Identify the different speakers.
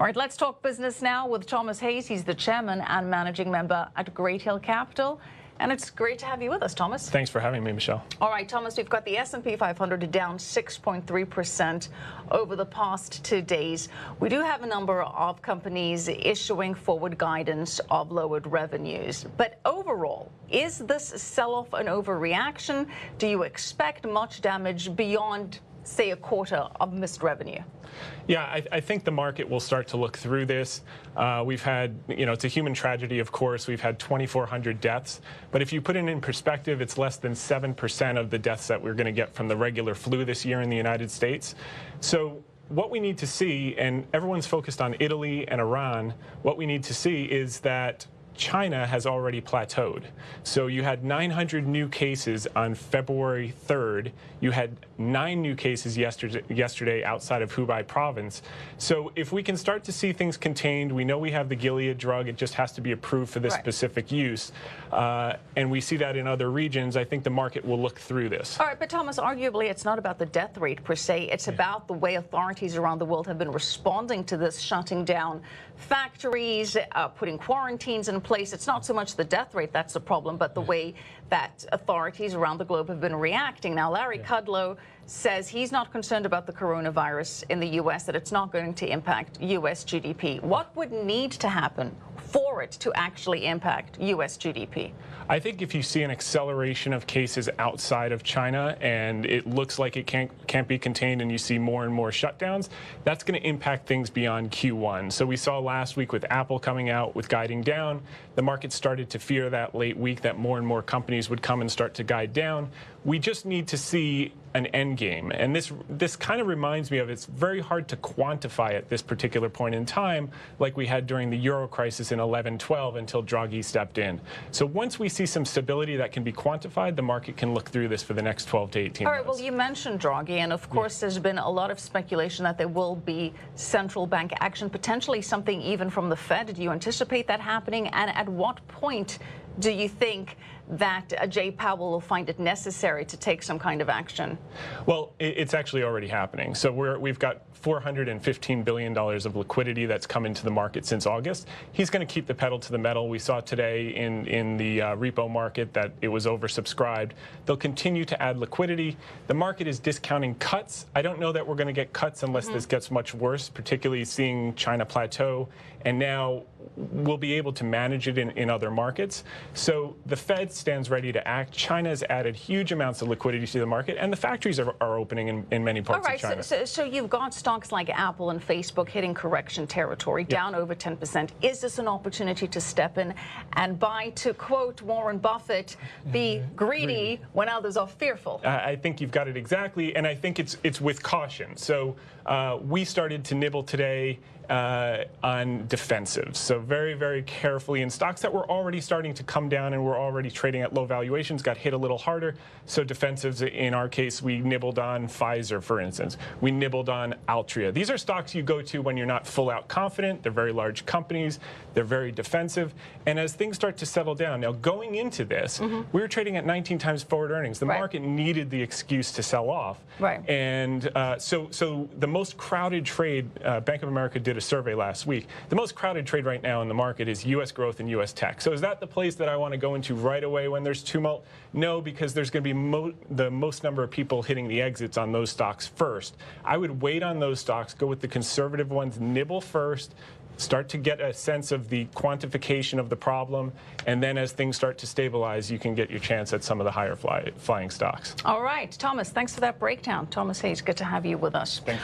Speaker 1: All right, let's talk business now with Thomas Hayes. He's the chairman and managing member at Great Hill Capital. And it's great to have you with us, Thomas.
Speaker 2: Thanks for having me, Michelle.
Speaker 1: All right, Thomas, we've got the S&P 500 down 6.3% over the past 2 days. We do have a number of companies issuing forward guidance of lowered revenues. But overall, is this sell-off an overreaction? Do you expect much damage beyond, say, a quarter of missed revenue?
Speaker 2: Yeah, I think the market will start to look through this. We've had, it's a human tragedy, of course. We've had 2,400 deaths. But if you put it in perspective, it's less than 7% of the deaths that we're going to get from the regular flu this year in the United States. So what we need to see, and everyone's focused on Italy and Iran, what we need to see is that China has already plateaued. So you had 900 new cases on February 3rd. You had 9 new cases yesterday outside of Hubei province. So if we can start to see things contained, we know we have the Gilead drug. It just has to be approved for this specific use. And we see that in other regions. I think the market will look through this.
Speaker 1: All right, but Thomas, arguably it's not about the death rate per se. It's about the way authorities around the world have been responding to this, shutting down factories, putting quarantines in place. It's not so much the death rate that's the problem, but the way that authorities around the globe have been reacting. Now, Larry Kudlow says he's not concerned about the coronavirus in the U.S., that it's not going to impact U.S. GDP. What would need to happen for it to actually impact U.S. GDP?
Speaker 2: I think if you see an acceleration of cases outside of China and it looks like it can't be contained and you see more and more shutdowns, that's going to impact things beyond Q1. So we saw last week with Apple coming out with guiding down. The market started to fear that late week that more and more companies would come and start to guide down. We just need to see an end game. And this kind of reminds me of, it's very hard to quantify at this particular point in time, like we had during the Euro crisis in 11-12 until Draghi stepped in. So once we see some stability that can be quantified, the market can look through this for the next 12 to 18 months.
Speaker 1: All right, well, you mentioned Draghi, and of course there's been a lot of speculation that there will be central bank action, potentially something even from the Fed. Do you anticipate that happening? And at what point do you think that Jay Powell will find it necessary to take some kind of action?
Speaker 2: Well, it's actually already happening. So we've got $415 billion of liquidity that's come into the market since August. He's going to keep the pedal to the metal. We saw today in the repo market that it was oversubscribed. They'll continue to add liquidity. The market is discounting cuts. I don't know that we're going to get cuts unless this gets much worse, particularly seeing China plateau. And now we'll be able to manage it in other markets. So the Fed stands ready to act. China has added huge amounts of liquidity to the market, and the factories are opening in many parts of China.
Speaker 1: So you've got stocks like Apple and Facebook hitting correction territory, down over 10%. Is this an opportunity to step in and buy, to quote Warren Buffett, be greedy when others are fearful?
Speaker 2: I think you've got it exactly, and I think it's with caution. So we started to nibble today on defensives. So very, very carefully in stocks that were already starting to come down and were already trading at low valuations, got hit a little harder. So defensives, in our case, we nibbled on Pfizer, for instance. We nibbled on Altria. These are stocks you go to when you're not full out confident. They're very large companies. They're very defensive. And as things start to settle down, now going into this, we were trading at 19 times forward earnings. The market needed the excuse to sell off. And so the most crowded trade, Bank of America did a survey last week. The most crowded trade right now in the market is U.S. growth and U.S. tech. So is that the place that I want to go into right away when there's tumult? No, because there's going to be the most number of people hitting the exits on those stocks first. I would wait on those stocks, go with the conservative ones, nibble first, start to get a sense of the quantification of the problem, and then as things start to stabilize, you can get your chance at some of the higher flying stocks.
Speaker 1: All right, Thomas, thanks for that breakdown. Thomas Hayes, good to have you with us.
Speaker 2: Thanks.